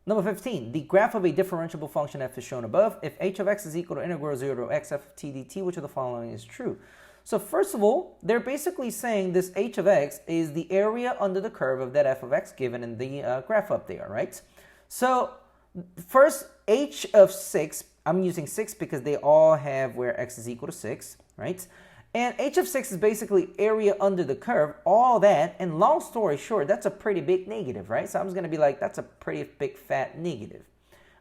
Number 15, the graph of a differentiable function f is shown above. If h of x is equal to integral 0 to x f of t dt, which of the following is true? So first of all, they're basically saying this h of x is the area under the curve of that f of x given in the graph up there, right? So first, h of 6, I'm using 6 because they all have where x is equal to 6, right? And h of 6 is basically area under the curve, all that, and long story short, that's a pretty big negative, right? So I'm just going to be like, that's a pretty big fat negative.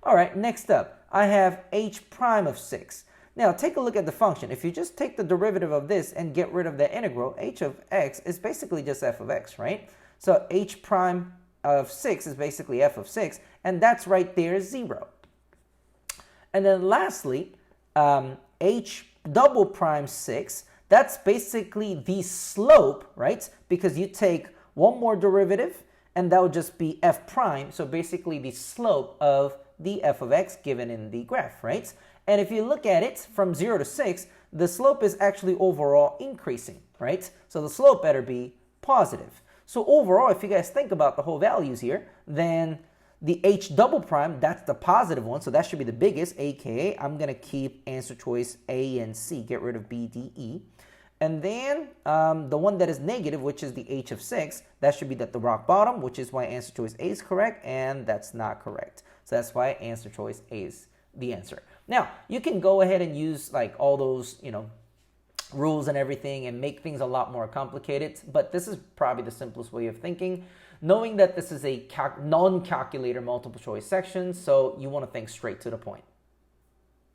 All right, next up, I have h prime of 6. Now, take a look at the function. If you just take the derivative of this and get rid of the integral, h of x is basically just f of x, right? So h prime of 6 is basically f of 6, and that's right there, 0. And then lastly, h double prime 6, that's basically the slope, right? Because you take one more derivative, and that would just be f prime. So basically the slope of the f of x given in the graph, right? And if you look at it from 0 to 6, the slope is actually overall increasing, right? So the slope better be positive. So overall, if you guys think about the whole values here, then the h double prime, that's the positive one, so that should be the biggest, aka I'm going to keep answer choice A and C, get rid of B, D, E. And then the one that is negative, which is the h of 6, that should be at the rock bottom, which is why answer choice A is correct, and that's not correct. So that's why answer choice A is the answer. Now, you can go ahead and use like all those, rules and everything and make things a lot more complicated, but this is probably the simplest way of thinking, knowing that this is a non-calculator multiple choice section, so you want to think straight to the point.